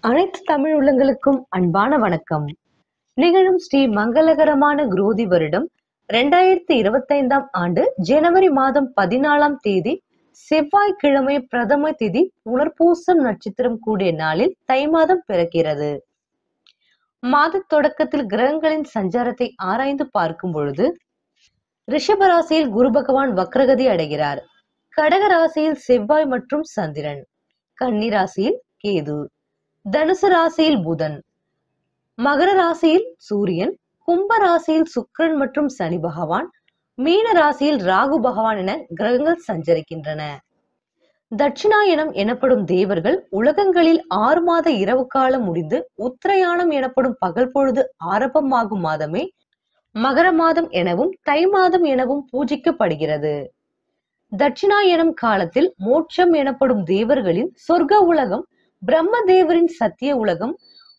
அனைத்து தமிழ் உள்ளங்களுக்கும் அன்பான வணக்கம். நிகழும் ஸ்ரீ மங்களகரமான குரோதி வருடம் 2025 ஆண்டு ஜனவரி மாதம் 14ஆம் தேதி செவ்வாய்க்கிழமை பிரதம திதி புனர்பூசம் நட்சத்திரம் கூடிய நாளில் தை மாதம் பிறக்கிறது. மாத தொடக்கத்தில் கிரகங்களின் சஞ்சாரத்தை ஆராய்ந்து பார்க்கும் பொழுது ரிஷபராசியில் குரு பகவான் வக்ரகதி அடைகிறார். கடக ராசியில் செவ்வாய் மற்றும் சந்திரன், கன்னி ராசியில் கேது, தனுசு ராசியில் புதன், மகர ராசியில் சூரியன், கும்ப ராசியில் சுக்கிரன் மற்றும் சனி பகவான், மீன ராசியில் ராகு பகவான் என கிரகங்கள் சஞ்சரிக்கின்றன. தட்சிணாயனம் எனப்படும் தேவர்கள் உலகங்களில் 6 மாத இரவு காலம் முடிந்து உத்தரயாணம் எனப்படும் பகல் பொழுது ஆரம்பமாகும் மாதமே மகர மாதம் எனவும் தை மாதம் எனவும் பூஜிக்கப்படுகிறது. தட்சிணாயனம் காலத்தில் மோட்சம் எனப்படும் தேவர்களின் சொர்க்க உலகம், பிரம்ம தேவரின் சத்திய உலகம்,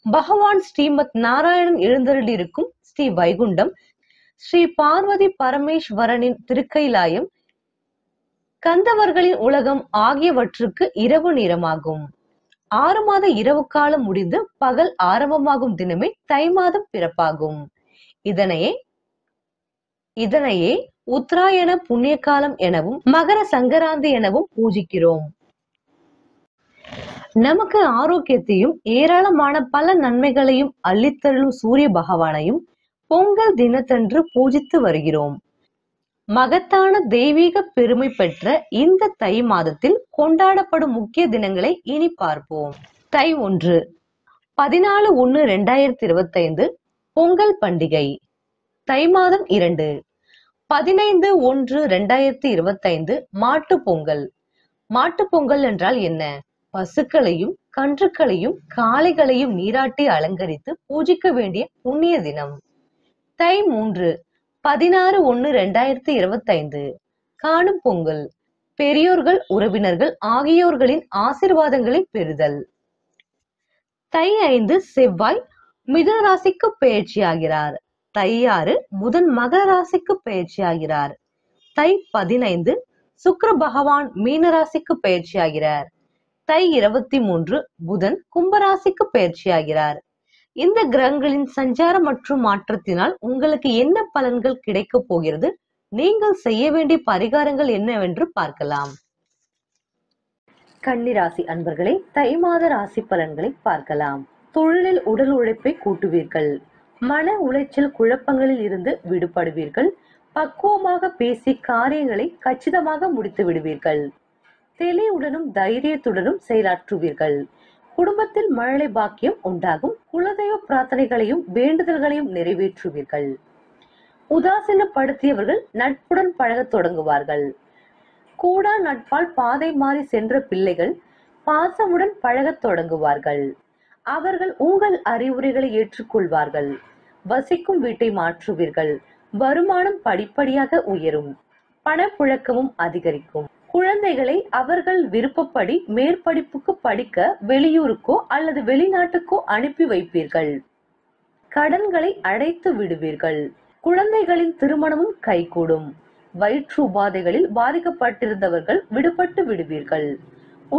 பகவான் ஸ்ரீமத் நாராயணன் எழுந்தருளியிருக்கும் ஸ்ரீ வைகுண்டம், ஸ்ரீ பார்வதி பரமேஸ்வரனின் திருக்கைலாயம், கந்தவர்களின் உலகம் ஆகியவற்றுக்கு இரவு நேரமாகும். 6 மாத இரவு காலம் முடிந்து பகல் ஆரம்பமாகும் தினமே தை மாதம் பிறப்பாகும். இதனையே உத்தராயண புண்ணிய காலம் எனவும் மகர சங்கராந்தி எனவும் பூஜிக்கிறோம். நமக்கு ஆரோக்கியத்தையும் ஏராளமான பல நன்மைகளையும் அள்ளித்தள்ளும் சூரிய பகவானையும் பொங்கல் தினத்தன்று பூஜித்து வருகிறோம். மகத்தான தெய்வீக பெருமை பெற்ற இந்த தை மாதத்தில் கொண்டாடப்படும் முக்கிய தினங்களை இனி பார்ப்போம். தை 1 14/1/2025 பொங்கல் பண்டிகை. தை மாதம் 2 15/1/2025 மாட்டு பொங்கல். மாட்டு பொங்கல் என்றால் என்ன? பசுக்களையும் கன்றுகளையும் காளைகளையும் நீராட்டி அலங்கரித்து பூஜிக்க வேண்டிய புண்ணிய தினம். தை 3 16/1/2025 காணும் பொங்கல். பெரியோர்கள் உறவினர்கள் ஆகியோர்களின் ஆசீர்வாதங்களை பெறுதல். தை 5 செவ்வாய் மிதுன ராசிக்கு பெயர்ச்சியாகிறார். தை 6 புதன் மகர ராசிக்கு பெயர்ச்சியாகிறார். தை 15 சுக்கிர பகவான் மீன ராசிக்கு பெயர்ச்சியாகிறார். தை 23 புதன் கும்பராசிக்கு பெயர்ச்சியாகிறார். இந்த கிரகங்களின் சஞ்சாரம் மற்றும் மாற்றத்தினால் உங்களுக்கு என்ன பலன்கள் கிடைக்க போகிறது, நீங்கள் செய்ய வேண்டிய பரிகாரங்கள் என்னவென்று பார்க்கலாம். கன்னிராசி அன்பர்களை தை மாத ராசி பலன்களை பார்க்கலாம். தொழிலில் உடல் உழைப்பை கூட்டுவீர்கள். மன உளைச்சல் குழப்பங்களில் இருந்து விடுபடுவீர்கள். பக்குவமாக பேசி காரியங்களை கச்சிதமாக முடித்து விடுவீர்கள். தெளிவுடனும் தைரியத்துடனும் செயலாற்றுவீர்கள். குடும்பத்தில் மழலை பாக்கியம் உண்டாகும். குலதெய்வ பிரார்த்தனைகளையும் வேண்டுதல்களையும் நிறைவேற்றுவீர்கள். உதாசீனப்படுத்தியவர்கள் நட்புடன் பழகத் தொடங்குவார்கள். கூடா நட்பால் பாதை மாறி சென்ற பிள்ளைகள் பாசமுடன் பழகத் தொடங்குவார்கள். அவர்கள் உங்கள் அறிவுரைகளை ஏற்றுக்கொள்வார்கள். வசிக்கும் வீட்டை மாற்றுவீர்கள். வருமானம் படிப்படியாக உயரும். பணப்புழக்கமும் அதிகரிக்கும். குழந்தைகளை அவர்கள் விருப்பப்படி மேற்படிப்புக்கு படிக்க வெளியூருக்கோ அல்லது வெளிநாட்டுக்கோ அனுப்பி வைப்பீர்கள். கடன்களை அடைத்து விடுவீர்கள். குழந்தைகளின் திருமணமும் கைகூடும். வயிற்று உபாதைகளில் பாதிக்கப்பட்டிருந்தவர்கள் விடுபட்டு விடுவீர்கள்.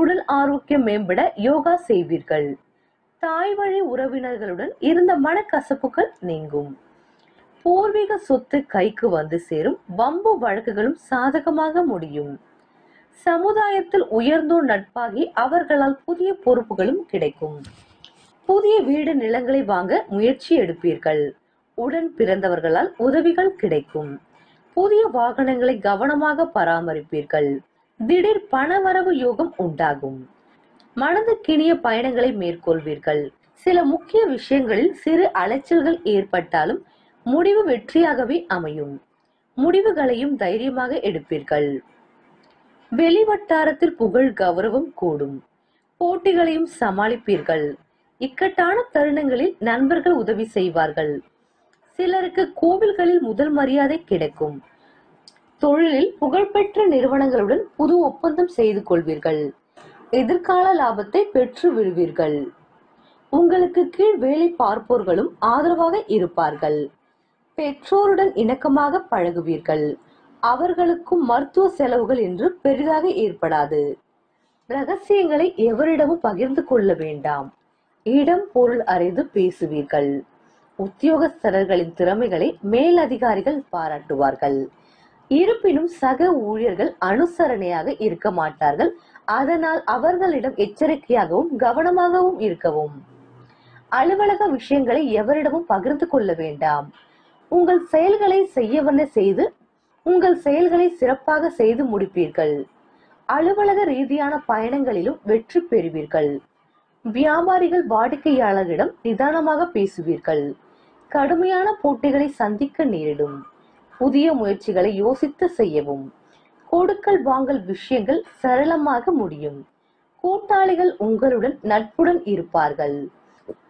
உடல் ஆரோக்கியம் மேம்பட யோகா செய்வீர்கள். தாய் வழி உறவினர்களுடன் இருந்த மனக்கசப்புகள் நீங்கும். பூர்வீக சொத்து கைக்கு வந்து சேரும். வம்பு வழக்குகளும் சாதகமாக முடியும். சமுதாயத்தில் உயர்ந்தோர் நட்பாகி அவர்களால் புதிய பொறுப்புகளும் கிடைக்கும். புதிய வீடு நிலங்களை வாங்க முயற்சி எடுப்பீர்கள். உடன் பிறந்தவர்களால் உதவிகள் கிடைக்கும். புதிய வாகனங்களை கவனமாக பராமரிப்பீர்கள். திடீர் பணவரவு யோகம் உண்டாகும். மனதுக்கினிய பயணங்களை மேற்கொள்வீர்கள். சில முக்கிய விஷயங்களில் சிறு அலைச்சல்கள் ஏற்பட்டாலும் முடிவு வெற்றியாகவே அமையும். முடிவுகளையும் தைரியமாக எடுப்பீர்கள். வெளிவட்டாரத்தில் புகழ் கௌரவம் கூடும். போட்டிகளையும் சமாளிப்பீர்கள். இக்கட்டான தருணங்களில் நண்பர்கள் உதவி செய்வார்கள். சிலருக்கு கோவில்களில் முதல் மரியாதை கிடைக்கும். தொழிலில் புகழ்பெற்ற நிறுவனங்களுடன் புது ஒப்பந்தம் செய்து கொள்வீர்கள். எதிர்கால லாபத்தை பெற்று விடுவீர்கள். உங்களுக்கு கீழ் வேலை பார்ப்போர்களும் ஆதரவாக இருப்பார்கள். பெற்றோருடன் இணக்கமாக பழகுவீர்கள். அவர்களுக்கும் மருத்துவ செலவுகள் என்று பெரிதாக ஏற்படாது. ரகசியங்களை எவரிடமும் பகிர்ந்து கொள்ள வேண்டாம். இடம் பொருள் அறிந்து பேசுவீர்கள். உத்தியோகஸ்தர்களின் திறமைகளை மேலதிகாரிகள் பாராட்டுவார்கள். இருப்பினும் சக ஊழியர்கள் அனுசரணையாக இருக்க மாட்டார்கள். அதனால் அவர்களிடம் எச்சரிக்கையாகவும் கவனமாகவும் இருக்கவும். அலுவலக விஷயங்களை எவரிடமும் பகிர்ந்து கொள்ள வேண்டாம். உங்கள் செயல்களை செய்யவன செய்து உங்கள் செயல்களை சிறப்பாக செய்து முடிப்பீர்கள். அலுவலக ரீதியான பயணங்களிலும் வெற்றி பெறுவீர்கள். வியாபாரிகள் வாடிக்கையாளரிடம் நிதானமாக பேசுவீர்கள். கடுமையான போட்டிகளை சந்திக்க நேரிடும். புதிய முயற்சிகளை யோசித்து செய்யவும். கொடுக்கல் வாங்கல் விஷயங்கள் சரளமாக முடியும். கூட்டாளிகள் உங்களுடன் நட்புடன் இருப்பார்கள்.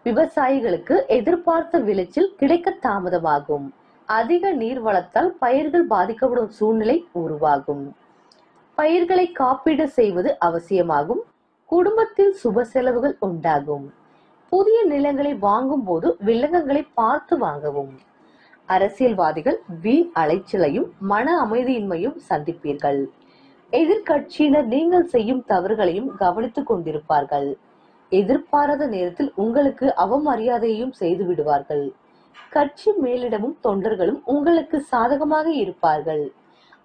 விவசாயிகளுக்கு எதிர்பார்த்த விளைச்சல் கிடைக்க தாமதமாகும். அதிக நீர் வளத்தால் பயிர்கள் பாதிக்கப்படும் சூழ்நிலை உருவாகும். பயிர்களை காப்பீடு செய்வது அவசியமாகும். குடும்பத்தில் சுப செலவுகள் உண்டாகும். புதிய நிலங்களை வாங்கும் போது வில்லங்கங்களை பார்த்து வாங்கவும். அரசியல்வாதிகள் வீண் அலைச்சலையும் மன அமைதியின்மையும் சந்திப்பீர்கள். எதிர்கட்சியினர் நீங்கள் செய்யும் தவறுகளையும் கவனித்துக் கொண்டிருப்பார்கள். எதிர்பாராத நேரத்தில் உங்களுக்கு அவமரியாதையையும் செய்து விடுவார்கள். கட்சி மேலிடமும் தொண்டர்களும் உங்களுக்கு சாதகமாக இருப்பார்கள்.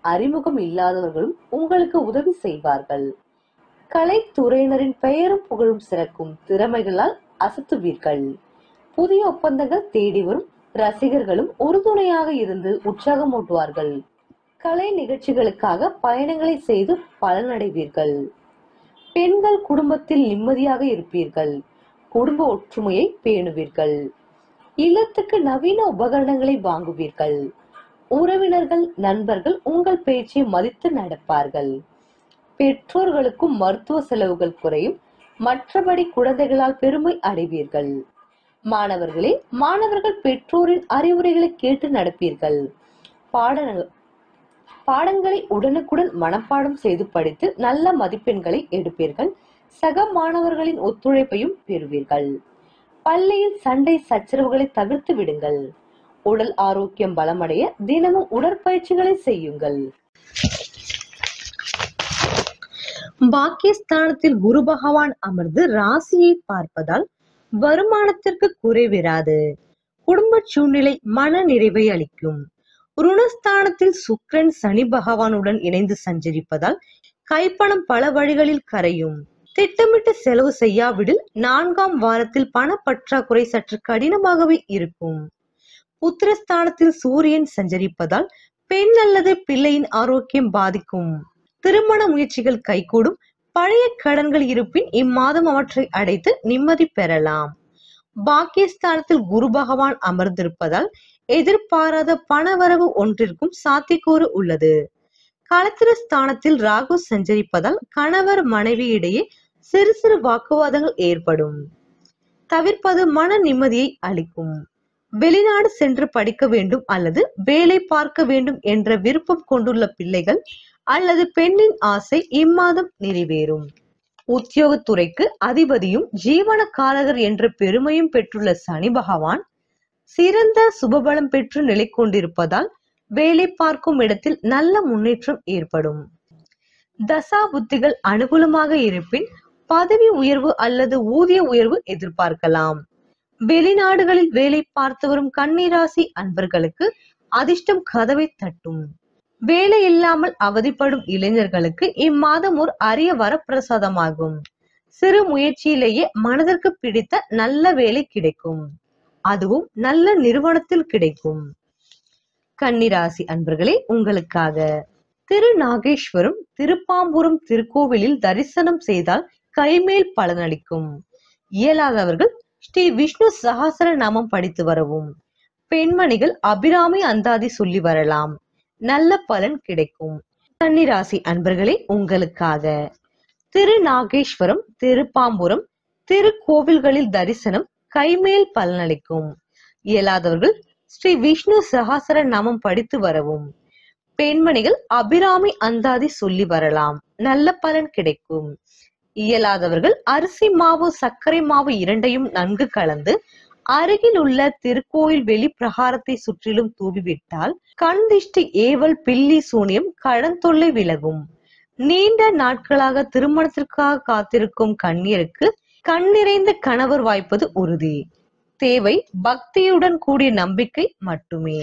அறிமுகம் இல்லாதவர்களும் உங்களுக்கு உதவி செய்வார்கள். கலைத்துறையினரின் பெயரும் புகழும் சிறக்கும். திறமைகளால் அசத்துவீர்கள். புதிய ஒப்பந்தங்கள் தேடி வரும். ரசிகர்களும் உறுதுணையாக இருந்து உற்சாகமூட்டுவார்கள். கலை நிகழ்ச்சிகளுக்காக பயணங்களை செய்து பலனடைவீர்கள். பெண்கள் குடும்பத்தில் நிம்மதியாக இருப்பீர்கள். குடும்ப ஒற்றுமையை பேணுவீர்கள். இல்லத்துக்கு நவீன உபகரணங்களை வாங்குவீர்கள். உறவினர்கள் நண்பர்கள் உங்கள் பேச்சை மதித்து நடப்பார்கள். பெற்றோர்களுக்கும் மருத்துவ செலவுகள் குறையும். மற்றபடி குழந்தைகளால் பெருமை அடைவீர்கள். மாணவர்கள் பெற்றோரின் அறிவுரைகளை கேட்டு நடப்பீர்கள். பாடங்களை உடனுக்குடன் மனப்பாடம் செய்து படித்து நல்ல மதிப்பெண்களை எடுப்பீர்கள். சக மாணவர்களின் ஒத்துழைப்பையும் பெறுவீர்கள். பள்ளியில் சண்டை சச்சரவுகளை தவிர்த்து விடுங்கள். உடல் ஆரோக்கியம் பலமடைய தினமும் உடற்பயிற்சிகளை செய்யுங்கள். பாக்கியஸ்தானத்தில் குரு பகவான் அமர்ந்து ராசியை பார்ப்பதால் வருமானத்திற்கு குறைவிராது. குடும்ப சூழ்நிலை மன நிறைவை அளிக்கும். ருணஸ்தானத்தில் சுக்கிரன் சனி பகவானுடன் இணைந்து சஞ்சரிப்பதால் கைப்பணம் பல வழிகளில் கரையும். திட்டமிட்டு செலவு செய்யாவிடில் 4ஆம் வாரத்தில் பண பற்றாக்குறை சற்று கடினமாகவே இருக்கும். புத்திரஸ்தானத்தில் சூரியன் சஞ்சரிப்பதால் பெண் அல்லது பிள்ளையின் ஆரோக்கியம் பாதிக்கும். திருமண முயற்சிகள் கைகூடும். பழைய கடன்கள் இருப்பின் இம்மாதம் அவற்றை அடைத்து நிம்மதி பெறலாம். பாக்கியஸ்தானத்தில் குரு பகவான் அமர்ந்திருப்பதால் எதிர்பாராத பணவரவு ஒன்றிற்கும் சாத்தியக்கூறு உள்ளது. களத்திரஸ்தானத்தில் ராகு சஞ்சரிப்பதால் கணவர் மனைவி இடையே சிறு சிறு வாக்குவாதங்கள் ஏற்படும். தவிர்ப்பது மன நிம்மதியை அளிக்கும். வெளிநாடு சென்று படிக்க வேண்டும் அல்லது வேலை பார்க்க வேண்டும் என்ற விருப்பம் கொண்டுள்ள பிள்ளைகள் அல்லது பெண்ணின் ஆசை இம்மாதம் நிறைவேறும். உத்தியோகத்துறைக்கு அதிபதியும் ஜீவனக்காரகர் என்ற பெருமையும் பெற்றுள்ள சனி பகவான் சிறந்த சுபபலம் பெற்று நிலை கொண்டிருப்பதால் வேலை பார்க்கும் இடத்தில் நல்ல முன்னேற்றம் ஏற்படும். தசா புத்திகள் அனுகூலமாக இருப்பின் பதவி உயர்வு அல்லது ஊதிய உயர்வு எதிர்பார்க்கலாம். வெளிநாடுகளில் வேலை பார்த்து வரும் கன்னிராசி அன்பர்களுக்கு அதிர்ஷ்டம் கதவை தட்டும். வேலை இல்லாமல் அவதிப்படும் இளைஞர்களுக்கு இம்மாதம் ஒரு அரிய வரப்பிரசாதமாகும். சிறு முயற்சியிலேயே மனதிற்கு பிடித்த நல்ல வேலை கிடைக்கும். அதுவும் நல்ல நிறுவனத்தில் கிடைக்கும். கன்னிராசி அன்பர்களே, உங்களுக்காக திருநாகேஸ்வரம் திருப்பாம்புரம் திருக்கோவிலில் தரிசனம் செய்தால் கைமேல் பலனளிக்கும். இயலாதவர்கள் ஸ்ரீ விஷ்ணு சகஸ்ர நாமம் படித்து வரவும். பெண்மணிகள் அபிராமி அந்தாதி சொல்லி வரலாம். நல்ல பலன் கிடைக்கும். கன்னிராசி அன்பர்களே, உங்களுக்காக திருநாகேஸ்வரம் திருப்பாம்புரம் திருக்கோவில்களில் தரிசனம் கைமேல் பலனளிக்கும். இயலாதவர்கள் ஸ்ரீ விஷ்ணு சகஸ்ர நாமம் படித்து வரவும். பெண்மணிகள் அபிராமி அந்தாதி சொல்லி வரலாம். நல்ல பலன் கிடைக்கும். இயலாதவர்கள் அரிசி மாவு சர்க்கரை மாவு இரண்டையும் நன்கு கலந்து அருகில் உள்ள திருக்கோயில் வெளி பிரகாரத்தை சுற்றிலும் தூவிவிட்டால் கண் திஷ்டி ஏவல் பில்லி சூனியம் கடன் தொல்லை விலகும். நீண்ட நாட்களாக திருமணத்திற்காக காத்திருக்கும் கன்னியருக்கு கண்ணிறைந்த கணவர் வாய்ப்பது உறுதி. தேவை பக்தியுடன் கூடிய நம்பிக்கை மட்டுமே.